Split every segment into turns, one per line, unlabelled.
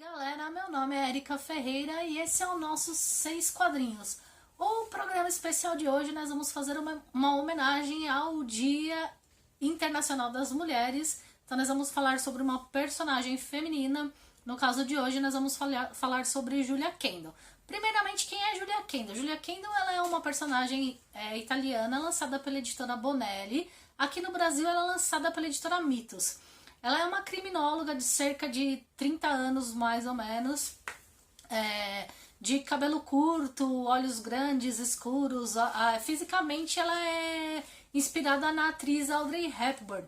Galera, meu nome é Erika Ferreira e esse é o nosso 6 quadrinhos. O programa especial de hoje nós vamos fazer uma homenagem ao Dia Internacional das Mulheres. Então nós vamos falar sobre uma personagem feminina. No caso de hoje nós vamos falar sobre Julia Kendall. Primeiramente, quem é Julia Kendall? Julia Kendall ela é uma personagem italiana lançada pela editora Bonelli. Aqui no Brasil ela é lançada pela editora Mitos. Ela é uma criminóloga de cerca de 30 anos, mais ou menos, de cabelo curto, olhos grandes, escuros. Fisicamente ela é inspirada na atriz Audrey Hepburn.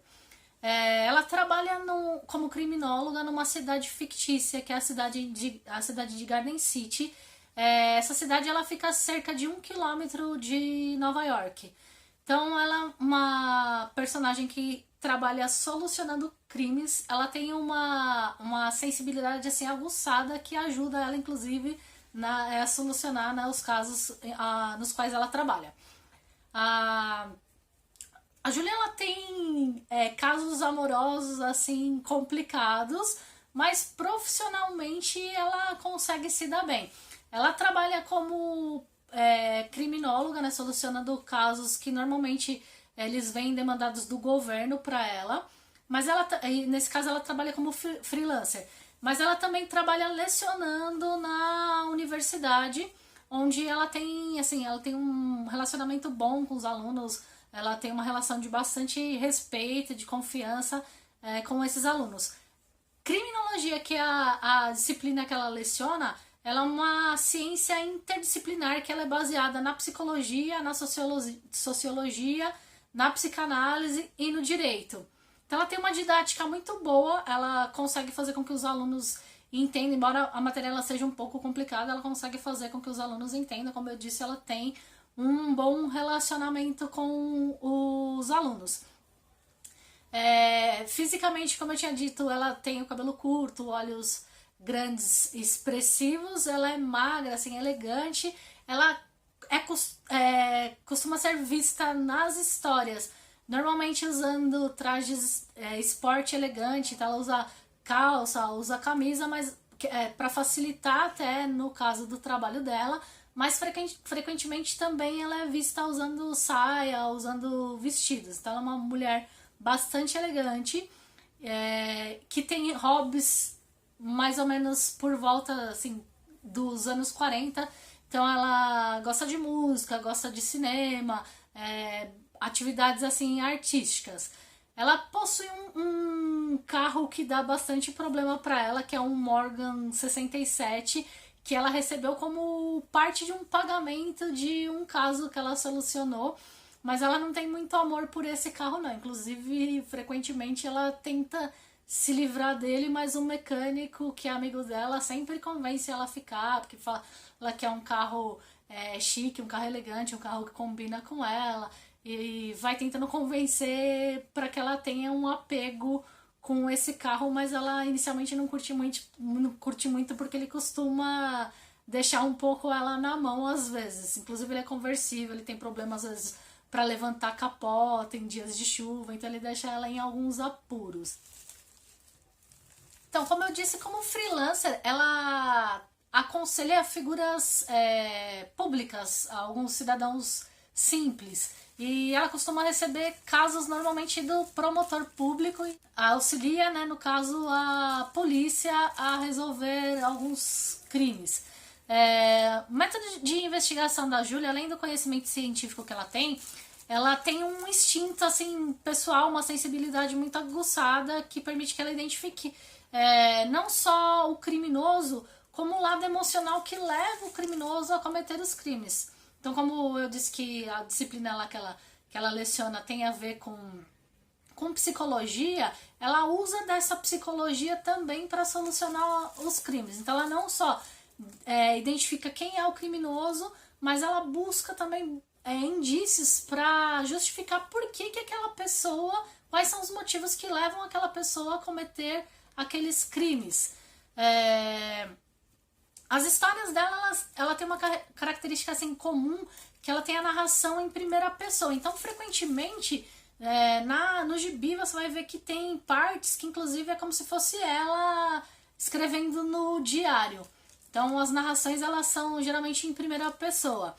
Ela trabalha como criminóloga numa cidade fictícia, que é a cidade de Garden City. Essa cidade ela fica a cerca de 1 quilômetro de Nova York. Então ela é uma personagem que trabalha solucionando crimes. Ela tem uma sensibilidade assim aguçada que ajuda ela inclusive a solucionar, né, os casos nos quais ela trabalha. A Julia ela tem casos amorosos assim complicados, mas profissionalmente ela consegue se dar bem. Ela trabalha como criminóloga, né, solucionando casos que normalmente eles vêm demandados do governo para ela, mas nesse caso ela trabalha como freelancer, mas ela também trabalha lecionando na universidade, onde ela tem um relacionamento bom com os alunos. Ela tem uma relação de bastante respeito, de confiança com esses alunos. Criminologia, que é a disciplina que ela leciona, ela é uma ciência interdisciplinar que ela é baseada na psicologia, na sociologia, na psicanálise e no direito. Então ela tem uma didática muito boa, ela consegue fazer com que os alunos entendam, embora a matéria ela seja um pouco complicada, ela consegue fazer com que os alunos entendam. Como eu disse, ela tem um bom relacionamento com os alunos. Fisicamente, como eu tinha dito, ela tem o cabelo curto, olhos grandes, expressivos, ela é magra, assim, elegante. Ela costuma ser vista nas histórias, normalmente usando trajes esporte elegante. Então ela usa calça, usa camisa, mas para facilitar até no caso do trabalho dela, mas frequentemente também ela é vista usando saia, usando vestidos. Então ela é uma mulher bastante elegante, que tem hobbies mais ou menos por volta assim, dos anos 40. Então ela gosta de música, gosta de cinema, atividades assim artísticas. Ela possui um carro que dá bastante problema para ela, que é um Morgan 67, que ela recebeu como parte de um pagamento de um caso que ela solucionou, mas ela não tem muito amor por esse carro não. Inclusive, frequentemente ela tenta se livrar dele, mas o mecânico, que é amigo dela, sempre convence ela a ficar, porque fala que é um carro chique, um carro elegante, um carro que combina com ela, e vai tentando convencer para que ela tenha um apego com esse carro, mas ela inicialmente não curte muito porque ele costuma deixar um pouco ela na mão às vezes. Inclusive ele é conversível, ele tem problemas às vezes para levantar a capota em dias de chuva, então ele deixa ela em alguns apuros. Então, como eu disse, como freelancer, ela aconselha figuras públicas, alguns cidadãos simples. E ela costuma receber casos normalmente do promotor público, auxilia, né, no caso, a polícia a resolver alguns crimes. O método de investigação da Julia, além do conhecimento científico que ela tem um instinto assim, pessoal, uma sensibilidade muito aguçada que permite que ela identifique não só o criminoso, como o lado emocional que leva o criminoso a cometer os crimes. Então, como eu disse que a disciplina lá que ela leciona tem a ver com psicologia, ela usa dessa psicologia também para solucionar os crimes. Então ela não só identifica quem é o criminoso, mas ela busca também indícios para justificar por que aquela pessoa, quais são os motivos que levam aquela pessoa a cometer aqueles crimes. As histórias dela, ela tem uma característica assim comum, que ela tem a narração em primeira pessoa. Então, frequentemente, no gibi você vai ver que tem partes que inclusive é como se fosse ela escrevendo no diário. Então as narrações elas são geralmente em primeira pessoa.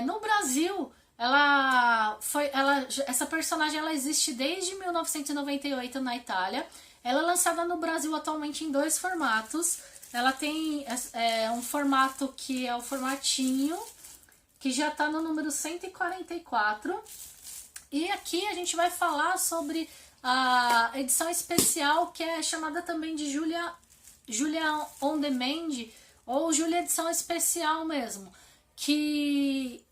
No Brasil, essa personagem ela existe desde 1998 na Itália. Ela é lançada no Brasil atualmente em 2 formatos. Ela tem um formato que é o formatinho, que já está no número 144. E aqui a gente vai falar sobre a edição especial, que é chamada também de Julia On Demand, ou Julia Edição Especial mesmo, que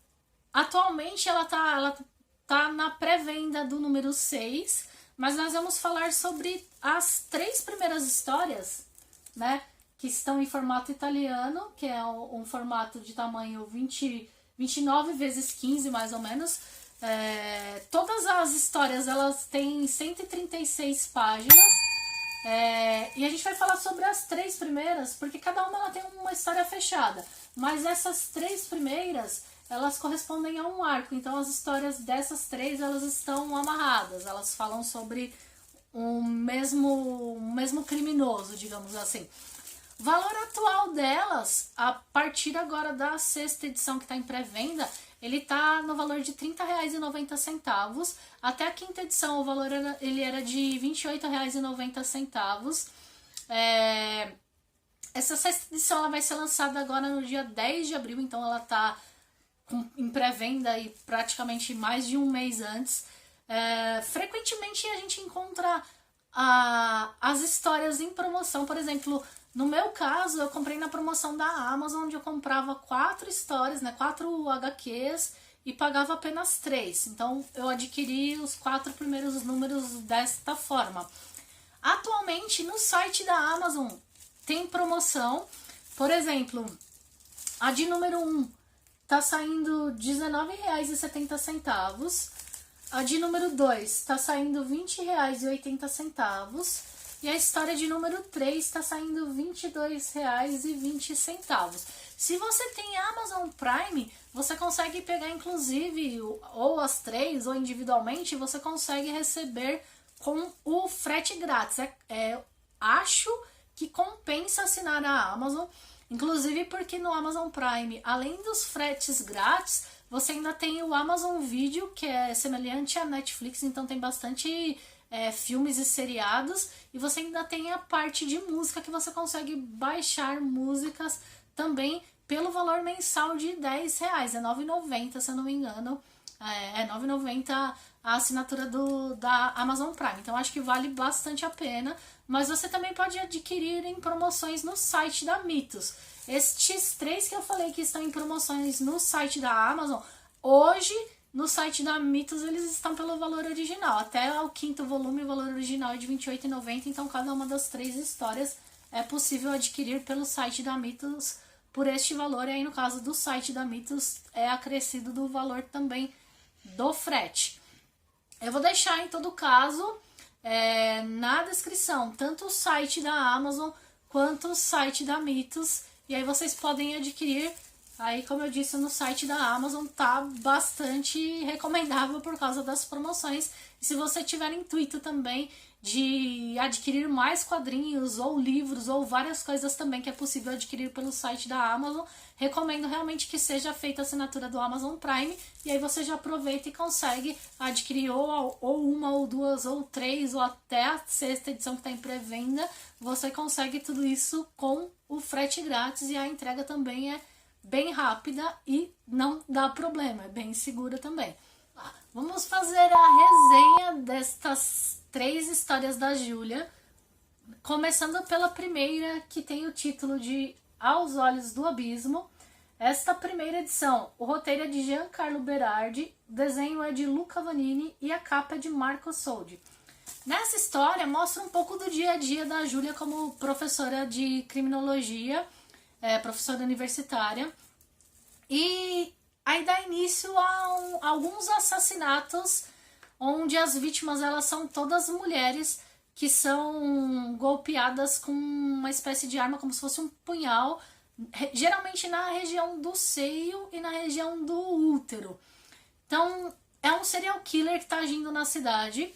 atualmente ela tá na pré-venda do número 6, mas nós vamos falar sobre as 3 primeiras histórias, né, que estão em formato italiano, que é um formato de tamanho 29 vezes 15 mais ou menos. Todas as histórias elas têm 136 páginas. E a gente vai falar sobre as 3 primeiras, porque cada uma ela tem uma história fechada, mas essas 3 primeiras elas correspondem a um arco, então as histórias dessas 3 elas estão amarradas, elas falam sobre um mesmo criminoso, digamos assim. O valor atual delas, a partir agora da 6ª edição que está em pré-venda, ele está no valor de R$ 30,90. Até a 5ª edição o valor ele era de R$ 28,90. Essa 6ª edição ela vai ser lançada agora no dia 10 de abril, então ela está em pré-venda e praticamente mais de um mês antes. Frequentemente a gente encontra as histórias em promoção. Por exemplo, no meu caso, eu comprei na promoção da Amazon, onde eu comprava 4 histórias, né, 4 HQs, e pagava apenas 3. Então, eu adquiri os 4 primeiros números desta forma. Atualmente, no site da Amazon, tem promoção. Por exemplo, a de número 1 tá saindo R$ 19,70. A de número 2 está saindo R$ 20,80. E a história de número 3 está saindo R$ 22,20. Se você tem Amazon Prime, você consegue pegar inclusive ou as 3 ou individualmente, você consegue receber com o frete grátis. Acho que compensa assinar a Amazon, inclusive porque no Amazon Prime, além dos fretes grátis, você ainda tem o Amazon Video, que é semelhante à Netflix, então tem bastante filmes e seriados, e você ainda tem a parte de música, que você consegue baixar músicas também pelo valor mensal de R$10, é R$ 9,90 se eu não me engano, é R$ 9,90 a assinatura da Amazon Prime, então acho que vale bastante a pena, mas você também pode adquirir em promoções no site da Mitos. Estes 3 que eu falei que estão em promoções no site da Amazon, hoje no site da Mitos eles estão pelo valor original. Até o 5º volume o valor original é de R$ 28,90, então cada uma das 3 histórias é possível adquirir pelo site da Mitos por este valor. E aí no caso do site da Mitos é acrescido do valor também do frete. Eu vou deixar em todo caso na descrição tanto o site da Amazon quanto o site da Mitos, e aí vocês podem adquirir. Aí, como eu disse, no site da Amazon tá bastante recomendável por causa das promoções. E se você tiver intuito também de adquirir mais quadrinhos ou livros ou várias coisas também que é possível adquirir pelo site da Amazon, recomendo realmente que seja feita a assinatura do Amazon Prime, e aí você já aproveita e consegue adquirir ou uma, ou 2, ou 3, ou até a 6ª edição que está em pré-venda. Você consegue tudo isso com o frete grátis, e a entrega também é bem rápida e não dá problema, é bem segura também. Vamos fazer a resenha destas 3 histórias da Júlia, começando pela primeira, que tem o título de Aos Olhos do Abismo. Esta primeira edição, o roteiro é de Giancarlo Berardi, o desenho é de Luca Vanini e a capa é de Marco Soldi. Nessa história mostra um pouco do dia a dia da Júlia como professora de criminologia, professora universitária, e aí dá início a alguns assassinatos onde as vítimas elas são todas mulheres que são golpeadas com uma espécie de arma, como se fosse um punhal, geralmente na região do seio e na região do útero. Então é um serial killer que está agindo na cidade.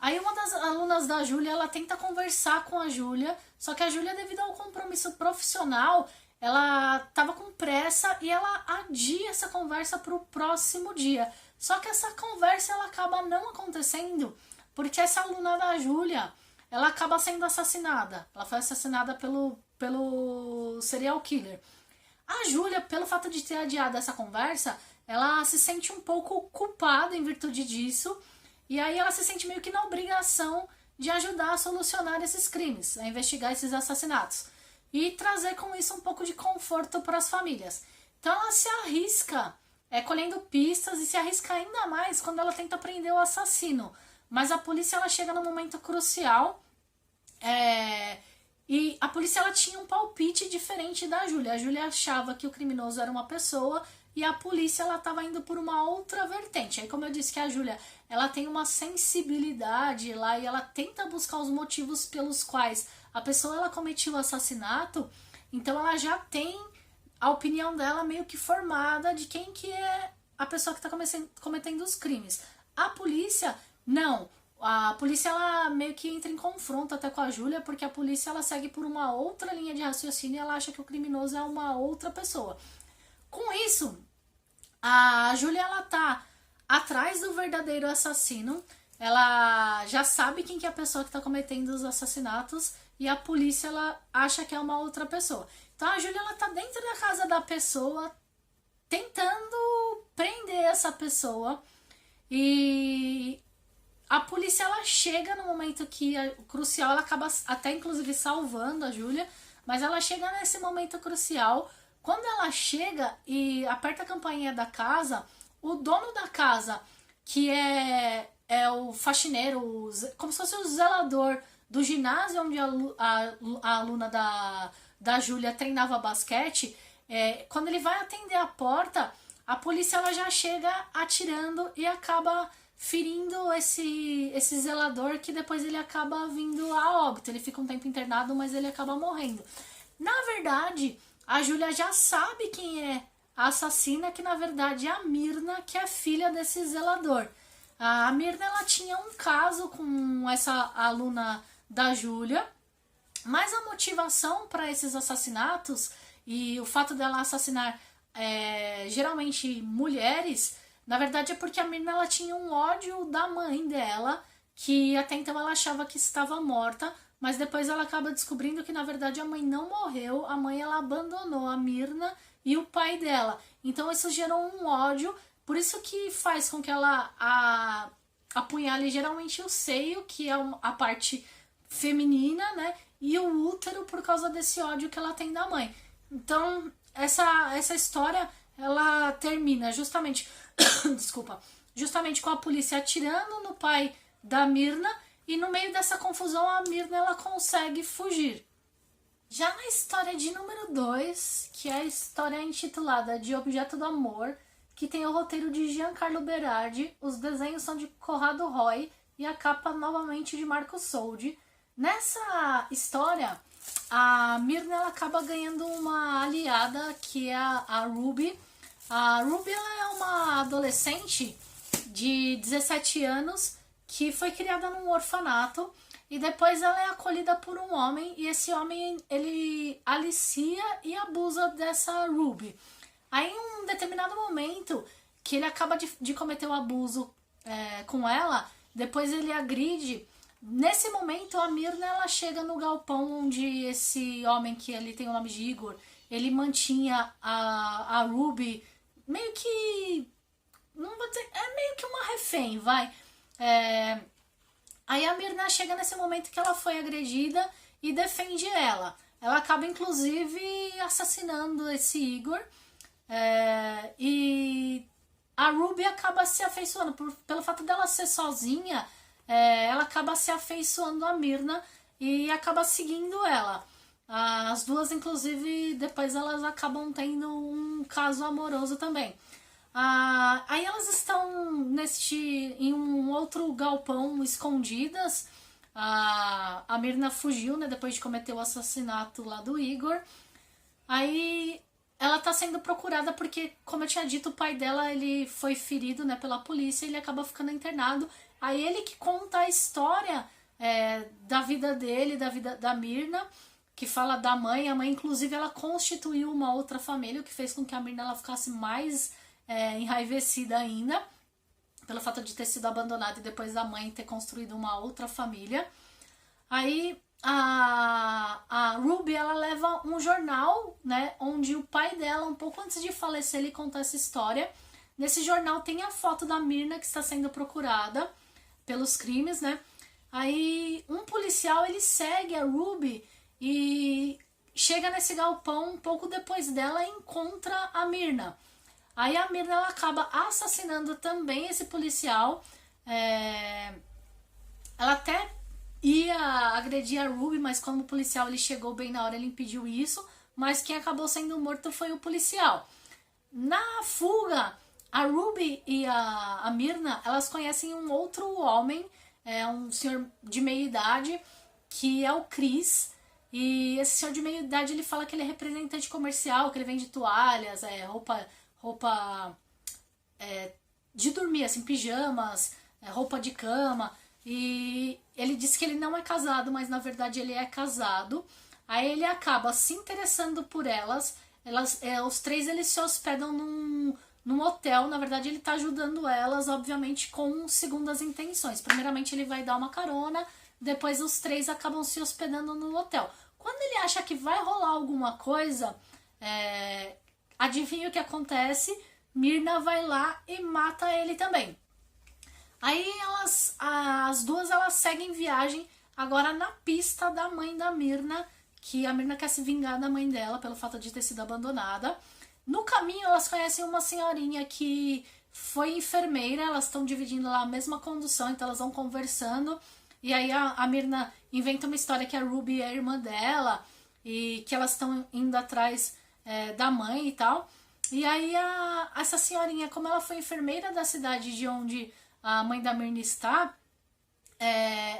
Aí uma das alunas da Júlia, ela tenta conversar com a Júlia, só que a Júlia, devido ao compromisso profissional, ela tava com pressa e ela adia essa conversa para o próximo dia. Só que essa conversa ela acaba não acontecendo, porque essa aluna da Júlia, ela acaba sendo assassinada. Ela foi assassinada pelo serial killer. A Júlia, pelo fato de ter adiado essa conversa, ela se sente um pouco culpada em virtude disso, e aí ela se sente meio que na obrigação de ajudar a solucionar esses crimes, a investigar esses assassinatos, e trazer com isso um pouco de conforto para as famílias. Então ela se arrisca colhendo pistas e se arrisca ainda mais quando ela tenta prender o assassino. Mas a polícia ela chega num momento crucial e a polícia ela tinha um palpite diferente da Júlia. A Júlia achava que o criminoso era uma pessoa e a polícia ela estava indo por uma outra vertente. Aí, como eu disse que a Júlia ela tem uma sensibilidade lá e ela tenta buscar os motivos pelos quais a pessoa ela cometeu o assassinato, então ela já tem a opinião dela meio que formada de quem que é a pessoa que está cometendo os crimes. A polícia, não. A polícia ela meio que entra em confronto até com a Júlia, porque a polícia ela segue por uma outra linha de raciocínio e ela acha que o criminoso é uma outra pessoa. Com isso, a Júlia ela tá atrás do verdadeiro assassino, ela já sabe quem que é a pessoa que está cometendo os assassinatos e a polícia ela acha que é uma outra pessoa. Então a Júlia ela tá dentro da casa da pessoa, tentando prender essa pessoa, e a polícia ela chega no momento que crucial, ela acaba até inclusive salvando a Júlia, mas ela chega nesse momento crucial. Quando ela chega e aperta a campainha da casa, o dono da casa, que é o faxineiro, como se fosse o zelador do ginásio onde a aluna da Júlia treinava basquete, quando ele vai atender a porta, a polícia ela já chega atirando e acaba ferindo esse zelador, que depois ele acaba vindo a óbito. Ele fica um tempo internado, mas ele acaba morrendo. Na verdade, a Júlia já sabe quem é a assassina, que na verdade é a Mirna, que é filha desse zelador. A Mirna ela tinha um caso com essa aluna da Júlia, mas a motivação para esses assassinatos e o fato dela assassinar geralmente mulheres, na verdade é porque a Mirna ela tinha um ódio da mãe dela, que até então ela achava que estava morta, mas depois ela acaba descobrindo que na verdade a mãe não morreu, a mãe ela abandonou a Mirna e o pai dela. Então isso gerou um ódio, por isso que faz com que ela apunhale geralmente o seio, que é a parte feminina, né? E o útero, por causa desse ódio que ela tem da mãe. Então essa história ela termina justamente desculpa, justamente com a polícia atirando no pai da Mirna, e no meio dessa confusão a Mirna ela consegue fugir. Já na história de número 2, que é a história intitulada De Objeto do Amor, que tem o roteiro de Giancarlo Berardi, os desenhos são de Corrado Roy e a capa novamente de Marco Soldi. Nessa história, a Mirna ela acaba ganhando uma aliada, que é a Ruby. A Ruby ela é uma adolescente de 17 anos que foi criada num orfanato, e depois ela é acolhida por um homem, e esse homem ele alicia e abusa dessa Ruby. Aí em um determinado momento que ele acaba de cometer o abuso com ela, depois ele agride. Nesse momento a Mirna ela chega no galpão onde esse homem, que ele tem o nome de Igor, ele mantinha a Ruby meio que, não vou dizer, é meio que uma refém, vai. Aí a Mirna chega nesse momento que ela foi agredida e defende ela. Ela acaba inclusive assassinando esse Igor, e a Ruby acaba se afeiçoando, pelo fato dela ser sozinha, ela acaba se afeiçoando a Mirna e acaba seguindo ela. As duas, inclusive, depois elas acabam tendo um caso amoroso também. Aí elas estão em um outro galpão escondidas. A Mirna fugiu, né, depois de cometer o assassinato lá do Igor. Aí ela tá sendo procurada porque, como eu tinha dito, o pai dela ele foi ferido, né, pela polícia, e ele acaba ficando internado. Aí ele que conta a história da vida dele, da vida da Myrna, que fala da mãe. A mãe, inclusive, ela constituiu uma outra família, o que fez com que a Myrna ela ficasse mais enraivecida ainda, pelo fato de ter sido abandonada e depois da mãe ter construído uma outra família. Aí a Ruby, ela leva um jornal, né, onde o pai dela, um pouco antes de falecer, ele conta essa história. Nesse jornal tem a foto da Myrna que está sendo procurada pelos crimes, né? Aí um policial, ele segue a Ruby e chega nesse galpão um pouco depois dela e encontra a Myrna. Aí a Myrna, ela acaba assassinando também esse policial. Ela até ia agredir a Ruby, mas como o policial ele chegou bem na hora, ele impediu isso. Mas quem acabou sendo morto foi o policial. Na fuga, a Ruby e a Myrna, elas conhecem um outro homem, um senhor de meia idade, que é o Chris. E esse senhor de meia idade, ele fala que ele é representante comercial, que ele vende toalhas, roupa de dormir, assim, pijamas, roupa de cama. E ele disse que ele não é casado, mas na verdade ele é casado. Aí ele acaba se interessando por elas. Os três, eles se hospedam num hotel. Na verdade, ele tá ajudando elas, obviamente, com segundas intenções. Primeiramente, ele vai dar uma carona, depois os três acabam se hospedando no hotel. Quando ele acha que vai rolar alguma coisa, adivinha o que acontece? Myrna vai lá e mata ele também. Aí as duas, elas seguem viagem agora na pista da mãe da Myrna, que a Myrna quer se vingar da mãe dela pelo fato de ter sido abandonada. No caminho, elas conhecem uma senhorinha que foi enfermeira, elas estão dividindo lá a mesma condução, então elas vão conversando. E aí a Myrna inventa uma história que a Ruby é a irmã dela e que elas estão indo atrás da mãe e tal. E aí essa senhorinha, como ela foi enfermeira da cidade de onde a mãe da Myrna está,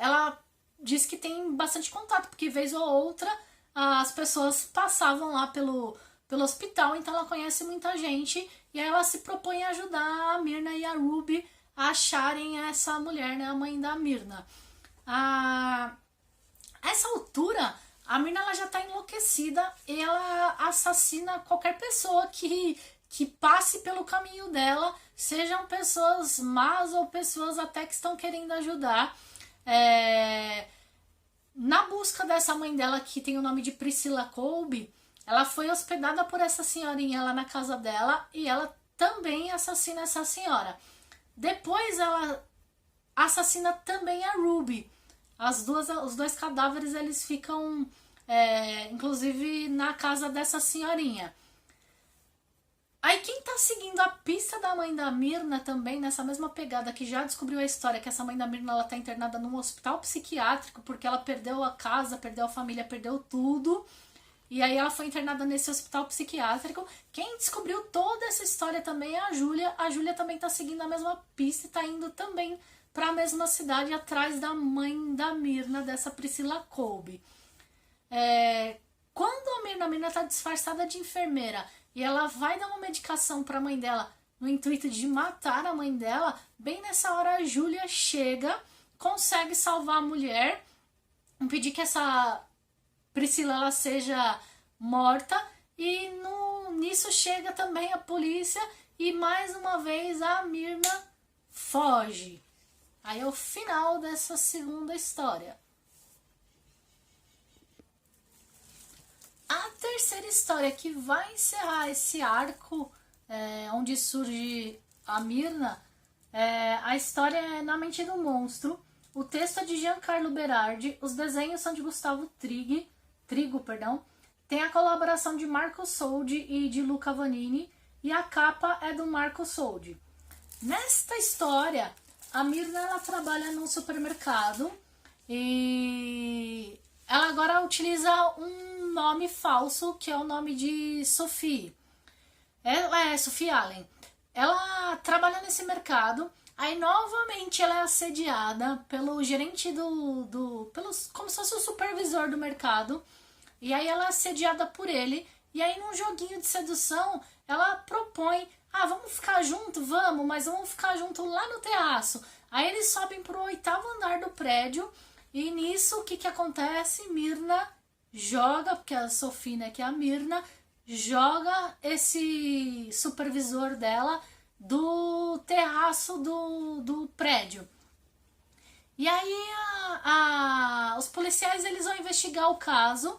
ela diz que tem bastante contato, porque vez ou outra as pessoas passavam lá pelo hospital, então ela conhece muita gente, e aí ela se propõe a ajudar a Myrna e a Ruby a acharem essa mulher, né, a mãe da Myrna. A essa altura, a Myrna ela já está enlouquecida e ela assassina qualquer pessoa que passe pelo caminho dela, sejam pessoas más ou pessoas até que estão querendo ajudar. Na busca dessa mãe dela, que tem o nome de Priscilla Colby, ela foi hospedada por essa senhorinha lá na casa dela e ela também assassina essa senhora. Depois ela assassina também a Ruby. Os dois cadáveres, eles ficam inclusive na casa dessa senhorinha. Aí quem tá seguindo a pista da mãe da Myrna também, nessa mesma pegada, que já descobriu a história, que essa mãe da Myrna ela tá internada num hospital psiquiátrico porque ela perdeu a casa, perdeu a família, perdeu tudo. E aí ela foi internada nesse hospital psiquiátrico. Quem descobriu toda essa história também é a Júlia. A Júlia também tá seguindo a mesma pista e tá indo também para a mesma cidade atrás da mãe da Myrna, dessa Priscilla Colby. Quando a Myrna tá disfarçada de enfermeira e ela vai dar uma medicação para a mãe dela no intuito de matar a mãe dela, bem nessa hora a Júlia chega, consegue salvar a mulher, impedir que essa Priscilla ela seja morta, e nisso chega também a polícia e mais uma vez a Myrna foge. Aí é o final dessa segunda história. A terceira história que vai encerrar esse arco onde surge a Myrna, a história é Na Mente do Monstro. O texto é de Giancarlo Berardi, os desenhos são de Gustavo Trigo, tem a colaboração de Marco Soldi e de Luca Vanini, e a capa é do Marco Soldi. Nesta história, a Myrna ela trabalha num supermercado e ela agora utiliza um nome falso, que é o nome de Sophie. Ela é Sophie Allen. Ela trabalha nesse mercado, aí novamente ela é assediada pelo gerente como se fosse o supervisor do mercado, e aí ela é assediada por ele, e aí num joguinho de sedução, ela propõe, vamos ficar junto? Vamos, mas vamos ficar junto lá no terraço. Aí eles sobem pro 8º andar do prédio e nisso o que que acontece? Mirna joga, porque a Sophie, né, que é a Mirna, joga esse supervisor dela do terraço do prédio. E aí os policiais eles vão investigar o caso,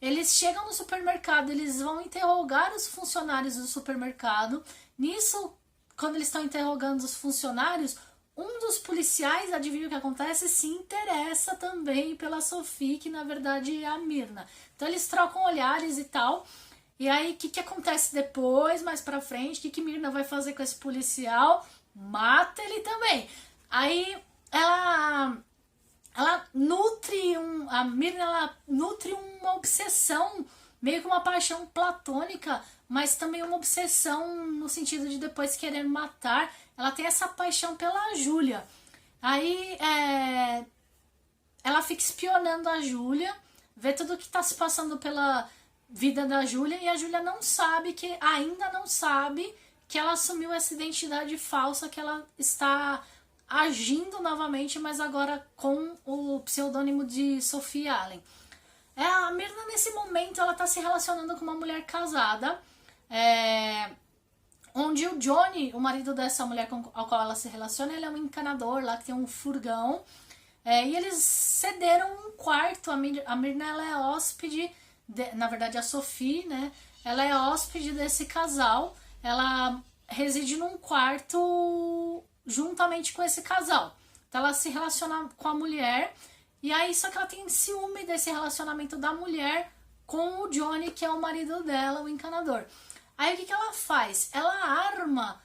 eles chegam no supermercado, eles vão interrogar os funcionários do supermercado. Nisso, quando eles estão interrogando os funcionários, um dos policiais, adivinha o que acontece? Se interessa também pela Sophie, que na verdade é a Mirna. Então eles trocam olhares e tal. E aí, o que acontece depois, mais pra frente? O que Mirna vai fazer com esse policial? Mata ele também. Aí, ela nutre, a Mirna ela nutre uma obsessão, meio que uma paixão platônica, mas também uma obsessão no sentido de depois querer matar. Ela tem essa paixão pela Júlia. Aí, ela fica espionando a Júlia, vê tudo o que tá se passando pela vida da Júlia, e a Júlia ainda não sabe que ela assumiu essa identidade falsa, que ela está agindo novamente, mas agora com o pseudônimo de Sophie Allen. A Mirna, nesse momento, ela está se relacionando com uma mulher casada, onde o Johnny, o marido dessa mulher ao qual ela se relaciona, ele é um encanador lá que tem um furgão, e eles cederam um quarto. A Mirna ela é hóspede, na verdade a Sophie, né? Ela é hóspede desse casal, ela reside num quarto juntamente com esse casal. Então ela se relaciona com a mulher, e aí só que ela tem ciúme desse relacionamento da mulher com o Johnny, que é o marido dela, o encanador. Aí o que ela faz? Ela arma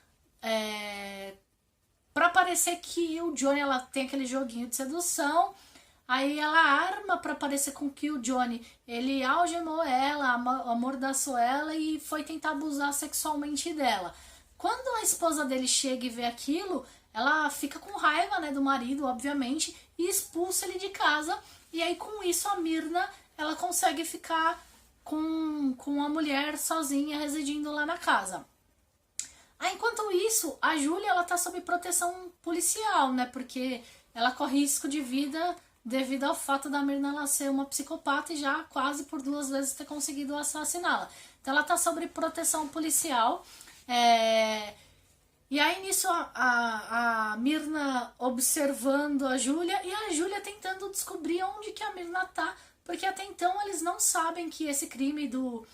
pra parecer que o Johnny, ela tem aquele joguinho de sedução. Aí ela arma pra parecer com que o Johnny, ele algemou ela, amordaçou ela e foi tentar abusar sexualmente dela. Quando a esposa dele chega e vê aquilo, ela fica com raiva, né, do marido, obviamente, e expulsa ele de casa. E aí com isso a Mirna, ela consegue ficar com a mulher sozinha residindo lá na casa. Aí, enquanto isso, a Júlia, ela tá sob proteção policial, né, porque ela corre risco de vida devido ao fato da Mirna ela ser uma psicopata e já quase por 2 vezes ter conseguido assassiná-la. Então ela tá sob proteção policial. E aí nisso a Mirna observando a Júlia e a Júlia tentando descobrir onde que a Mirna tá, porque até então eles não sabem que esse crime do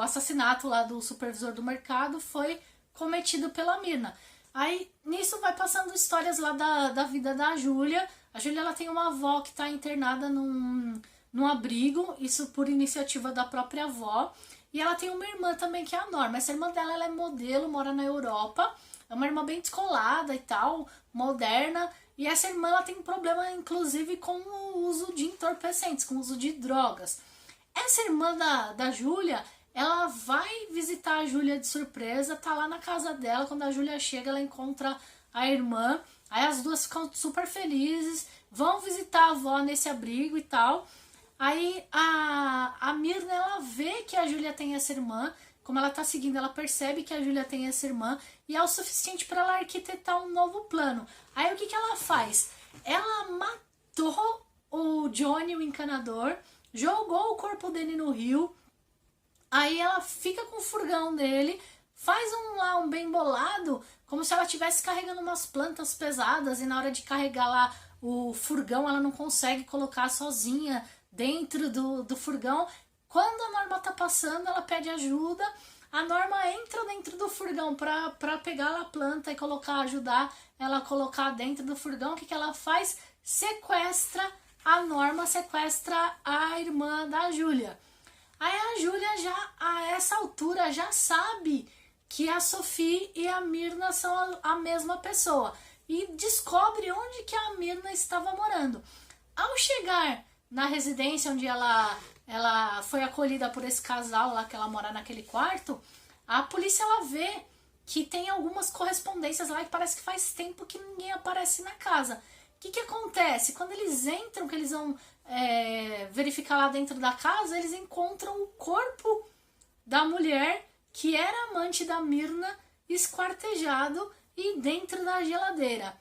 assassinato lá do supervisor do mercado foi cometido pela Mirna. Aí, nisso vai passando histórias lá da vida da Júlia. A Júlia, ela tem uma avó que está internada num abrigo, isso por iniciativa da própria avó. E ela tem uma irmã também, que é a Norma. Essa irmã dela, ela é modelo, mora na Europa. É uma irmã bem descolada e tal, moderna. E essa irmã, ela tem problema, inclusive, com o uso de entorpecentes, com o uso de drogas. Essa irmã da Júlia, ela vai visitar a Júlia de surpresa, tá lá na casa dela. Quando a Júlia chega, ela encontra a irmã. Aí as duas ficam super felizes, vão visitar a avó nesse abrigo e tal. Aí a Mirna, ela vê que a Júlia tem essa irmã. Como ela tá seguindo, ela percebe que a Júlia tem essa irmã. E é o suficiente para ela arquitetar um novo plano. Aí o que ela faz? Ela matou o Johnny, o encanador, jogou o corpo dele no rio. Aí ela fica com o furgão dele, faz um bem bolado, como se ela estivesse carregando umas plantas pesadas, e na hora de carregar lá o furgão, ela não consegue colocar sozinha dentro do furgão. Quando a Norma tá passando, ela pede ajuda. A Norma entra dentro do furgão pra pegar a planta e ajudar ela a colocar dentro do furgão. O que ela faz? Sequestra a Norma, sequestra a irmã da Júlia. Aí a Júlia já, a essa altura, já sabe que a Sophie e a Mirna são a mesma pessoa. E descobre onde que a Mirna estava morando. Ao chegar na residência onde ela foi acolhida por esse casal lá, que ela mora naquele quarto, a polícia ela vê que tem algumas correspondências lá e parece que faz tempo que ninguém aparece na casa. O que acontece? Quando eles entram, que eles vão verificar lá dentro da casa, eles encontram o corpo da mulher que era amante da Mirna esquartejado e dentro da geladeira.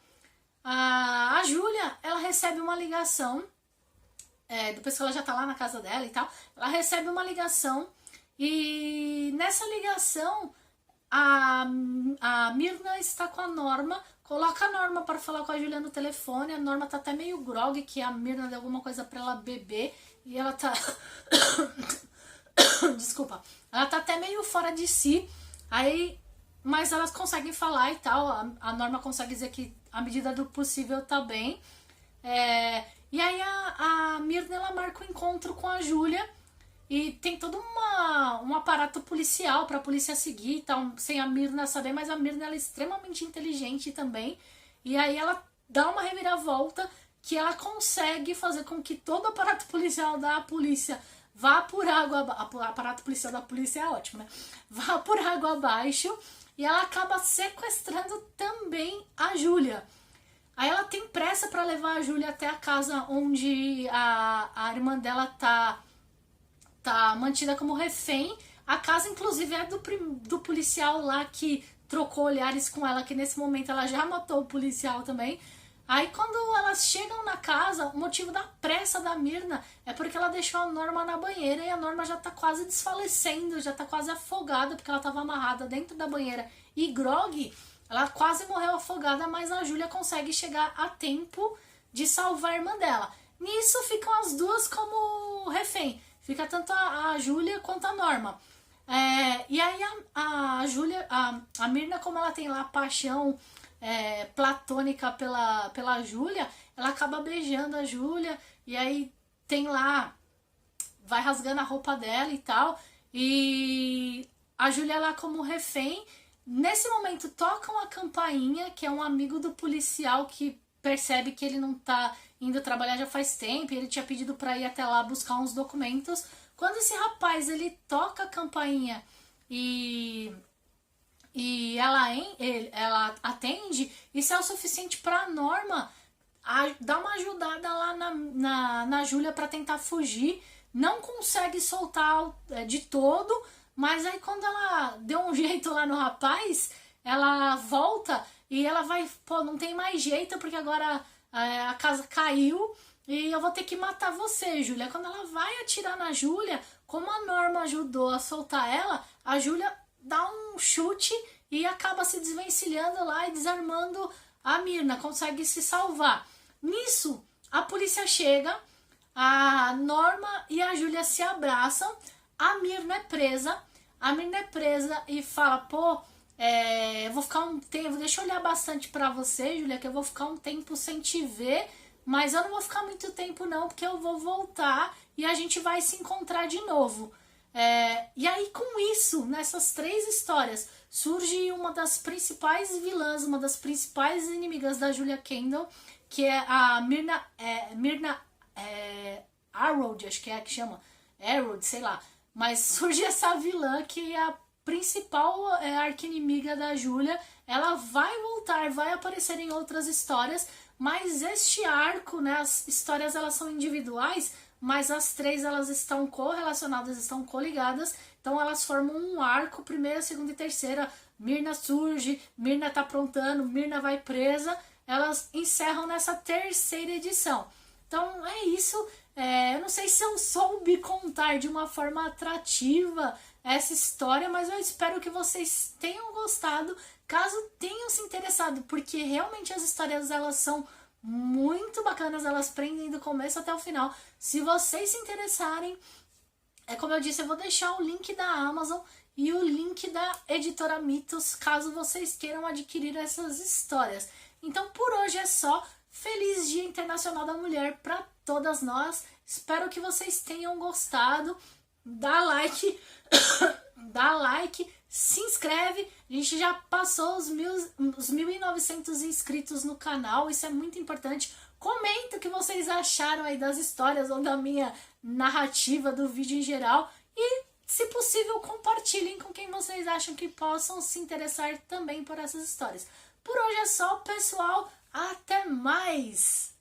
A Júlia, ela recebe uma ligação, depois que ela já tá lá na casa dela e tal, ela recebe uma ligação e nessa ligação a Mirna está com a Norma, coloca a Norma para falar com a Júlia no telefone, a Norma tá até meio grog, que a Mirna deu alguma coisa para ela beber e ela tá... Desculpa, ela tá até meio fora de si, aí, mas elas conseguem falar e tal, a Norma consegue dizer que à medida do possível tá bem, e aí a Mirna, ela marca o encontro com a Júlia e tem todo um aparato policial pra polícia seguir e tal, sem a Mirna saber, mas a Mirna, ela é extremamente inteligente também, e aí ela dá uma reviravolta que ela consegue fazer com que todo o aparato policial da polícia vá por água abaixo. O aparato policial da polícia é ótimo, né? Vá por água abaixo e ela acaba sequestrando também a Júlia. Aí ela tem pressa para levar a Júlia até a casa onde a irmã dela tá mantida como refém. A casa, inclusive, é do policial lá que trocou olhares com ela, que nesse momento ela já matou o policial também. Aí quando elas chegam na casa, o motivo da pressa da Mirna é porque ela deixou a Norma na banheira e a Norma já tá quase desfalecendo, já tá quase afogada, porque ela tava amarrada dentro da banheira e grog, ela quase morreu afogada, mas a Júlia consegue chegar a tempo de salvar a irmã dela. Nisso ficam as duas como refém, fica tanto a Júlia quanto a Norma. E aí a Júlia, a Mirna, como ela tem lá paixão platônica pela Júlia, ela acaba beijando a Júlia, e aí tem lá, vai rasgando a roupa dela e tal, e a Júlia lá como refém. Nesse momento tocam a campainha, que é um amigo do policial que percebe que ele não tá indo trabalhar já faz tempo, e ele tinha pedido pra ir até lá buscar uns documentos. Quando esse rapaz, ele toca a campainha e ela atende, isso é o suficiente pra Norma dar uma ajudada lá na Júlia pra tentar fugir. Não consegue soltar de todo, mas aí quando ela deu um jeito lá no rapaz, ela volta e ela vai, pô, não tem mais jeito porque agora a casa caiu e eu vou ter que matar você, Júlia. Quando ela vai atirar na Júlia, como a Norma ajudou a soltar ela, a Júlia dá um chute e acaba se desvencilhando lá e desarmando a Mirna, consegue se salvar. Nisso, a polícia chega, a Norma e a Júlia se abraçam, a Mirna é presa e fala, pô, eu vou ficar um tempo, deixa eu olhar bastante pra você, Júlia, que eu vou ficar um tempo sem te ver, mas eu não vou ficar muito tempo não, porque eu vou voltar e a gente vai se encontrar de novo. E aí com isso, nessas três histórias, surge uma das principais vilãs, uma das principais inimigas da Julia Kendall, que é a Mirna Arrow, acho que é a que chama, Arrow, sei lá. Mas surge essa vilã que é a principal arqui-inimiga da Julia. Ela vai voltar, vai aparecer em outras histórias, mas este arco, né, as histórias elas são individuais, mas as três elas estão correlacionadas, estão coligadas, então elas formam um arco, primeira, segunda e terceira. Mirna surge, Mirna tá aprontando, Mirna vai presa, elas encerram nessa terceira edição. Então é isso, eu não sei se eu soube contar de uma forma atrativa essa história, mas eu espero que vocês tenham gostado, caso tenham se interessado, porque realmente as histórias elas são muito bacanas, elas prendem do começo até o final. Se vocês se interessarem, como eu disse, eu vou deixar o link da Amazon e o link da Editora Mitos, caso vocês queiram adquirir essas histórias. Então por hoje é só. Feliz Dia Internacional da Mulher para todas nós. Espero que vocês tenham gostado. Dá like, dá like, se inscreve. A gente já passou os 1.900 inscritos no canal, isso é muito importante. Comenta o que vocês acharam aí das histórias ou da minha narrativa do vídeo em geral. E, se possível, compartilhem com quem vocês acham que possam se interessar também por essas histórias. Por hoje é só, pessoal. Até mais!